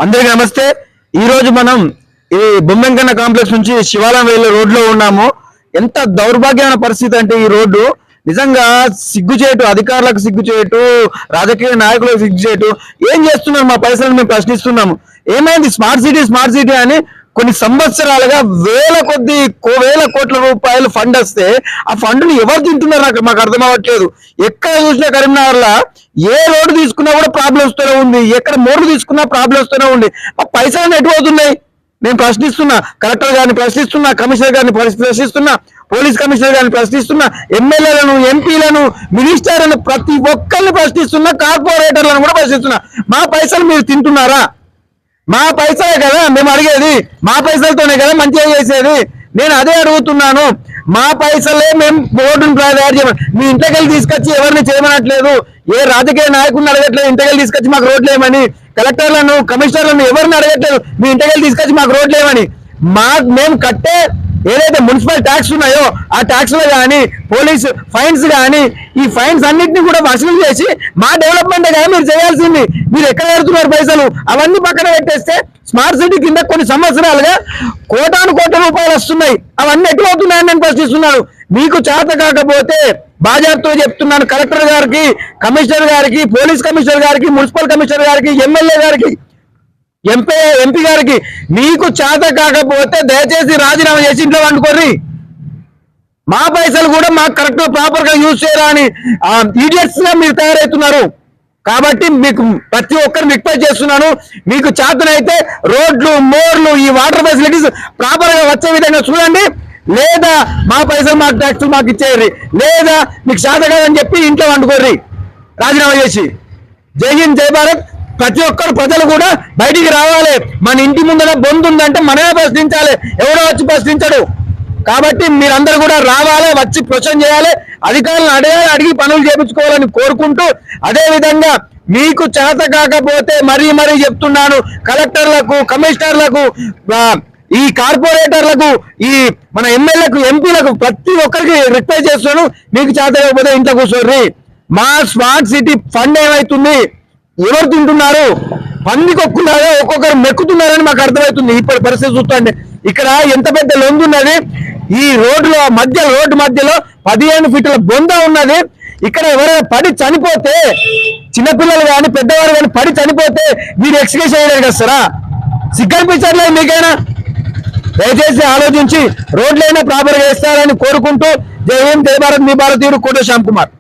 అందరికీ నమస్తే। ఈ రోజు మనం ఈ బొమ్మెంకన్న కాంప్లెక్స్ నుంచి శివాలయం వెళ్ళే రోడ్ లో ఉన్నాము। ఎంత దౌర్భాగ్యమైన పరిస్థితి అంటే ఈ రోడ్డు నిజంగా సిగ్గుచేటు, అధికారులకు సిగ్గుచేటు, రాజకీయ నాయకులకు సిగ్గుచేటు। ఏం చేస్తున్నారు? మా పైసలను మేము ప్రశ్నిస్తున్నాము। ఏమైంది? స్మార్ట్ సిటీ అని కొన్ని సంవత్సరాలుగా వేల కోట్ల రూపాయలు ఫండ్ వస్తే ఆ ఫండ్ని ఎవరు తింటున్నారు మాకు అర్థం అవ్వట్లేదు। ఎక్కడ చూసినా కరీంనగర్లో ఏ రోడ్డు తీసుకున్నా కూడా ప్రాబ్లమ్స్ తోనే ఉంది, ఎక్కడ మోర్లు తీసుకున్నా ప్రాబ్లమ్స్ తోనే ఉంది। ఆ పైసలు ఎటు పోతున్నాయి? నేను ప్రశ్నిస్తున్నా, కలెక్టర్ గారిని ప్రశ్నిస్తున్నా, కమిషనర్ గారిని ప్రశ్నిస్తున్నా, పోలీస్ కమిషనర్ గారిని ప్రశ్నిస్తున్నా, ఎమ్మెల్యేలను, ఎంపీలను, మినిస్టర్లను ప్రతి ఒక్కరిని ప్రశ్నిస్తున్నా, కార్పొరేటర్లను కూడా ప్రశ్నిస్తున్నా। మా పైసలు మీరు తింటున్నారా? మా పైసలే కదా మేము అడిగేది, మా పైసలతోనే కదా మంచిగా చేసేది। నేను అదే అడుగుతున్నాను, మా పైసలే మేము రోడ్డును తయారు చేయమని మీ ఇంటికెళ్ళి తీసుకొచ్చి ఎవరిని చేయమనట్లేదు, ఏ రాజకీయ నాయకుడిని అడగట్లేదు ఇంటికెళ్ళి తీసుకొచ్చి మాకు రోడ్లు ఏమని, కలెక్టర్లను, కమిషనర్లను ఎవరిని అడగట్లేదు మీ ఇంటికెళ్ళి తీసుకొచ్చి మాకు రోడ్లు ఏమని। మేము కట్టే ఏదైతే మున్సిపల్ ట్యాక్స్ ఉన్నాయో ఆ ట్యాక్స్లో కానీ, పోలీస్ ఫైన్స్ కానీ, ఈ ఫైన్స్ అన్నింటినీ కూడా వసూలు చేసి మా డెవలప్మెంట్ కానీ మీరు చేయాల్సింది। మీరు ఎక్కడ పెడుతున్నారు పైసలు? అవన్నీ పక్కన పెట్టేస్తే స్మార్ట్ సిటీ కింద కొన్ని సంవత్సరాలుగా కోటాను కోట్ల రూపాయలు వస్తున్నాయి, అవన్నీ ఎట్లా అవుతున్నాయని నేను ప్రశ్నిస్తున్నాను। మీకు చేత కాకపోతే బాధ్యతతో చెప్తున్నాను, కలెక్టర్ గారికి, కమిషనర్ గారికి, పోలీస్ కమిషనర్ గారికి, మున్సిపల్ కమిషనర్ గారికి, ఎమ్మెల్యే గారికి, ఎంపీ గారికి, మీకు చేత కాకపోతే దయచేసి రాజీనామా చేసి ఇంట్లో వండుకోర్రి। మా పైసలు కూడా మాకు కరెక్ట్ ప్రాపర్ గా యూజ్ చేయరా అని ఈడియట్స్ గా మీరు తయారవుతున్నారు। కాబట్టి మీకు ప్రతి ఒక్కరిని రిక్వెస్ట్ చేస్తున్నాను, మీకు చేతనైతే రోడ్లు, మోర్లు, ఈ వాటర్ ఫెసిలిటీస్ ప్రాపర్ గా వచ్చే విధంగా చూడండి, లేదా మా పైసలు మాకు ట్యాక్సులు మాకు ఇచ్చేయండి, లేదా మీకు చేత కాదని చెప్పి ఇంట్లో వండుకోర్రి రాజీనామా చేసి। జై హింద్, జై భారత్। ప్రతి ఒక్కరు ప్రజలు కూడా బయటికి రావాలి। మన ఇంటి ముందర బొందు ఉందంటే మనమే ప్రశ్నించాలి, ఎవరో వచ్చి ప్రశ్నించడు। కాబట్టి మీరందరూ కూడా రావాలి, వచ్చి క్వశ్చన్ చేయాలి, అధికారులను అడగాలి, అడిగి పనులు చేయించుకోవాలని కోరుకుంటూ, అదే విధంగా మీకు చేత కాకపోతే మరీ చెప్తున్నాను, కలెక్టర్లకు, కమిషనర్లకు, ఈ కార్పొరేటర్లకు, ఈ మన ఎమ్మెల్యేలకు, ఎంపీలకు ప్రతి ఒక్కరికి రిక్వెస్ట్ చేస్తున్నాను, మీకు చేత కాకపోతే ఇంట్లో కూర్చోర్రి। మా స్మార్ట్ సిటీ ఫండ్ ఏమవుతుంది? ఎవరు తింటున్నారు? పందికొక్కులాగా ఒక్కొక్కరు మెక్కుతున్నారని మాకు అర్థమవుతుంది ఇప్పుడు పరిస్థితి చూస్తుంటే। ఇక్కడ ఎంత పెద్ద లొందు ఉన్నది, ఈ రోడ్డు మధ్యలో 15 ఫీట్ల బొంద ఉన్నది। ఇక్కడ ఎవరైనా పడి చనిపోతే, చిన్నపిల్లలు కానీ పెద్దవారు కానీ పడి చనిపోతే మీరు ఎక్స్క్యూజ్ చేయడానికి వస్తారా? సిగ్గనిపించట్లేదు మీకైనా? దయచేసి ఆలోచించి రోడ్లైనా ప్రాపర్గా వేస్తారని కోరుకుంటూ, జై హింద్, జై భారత్, మీ భారతీయుడు కోట శ్యామ్ కుమార్।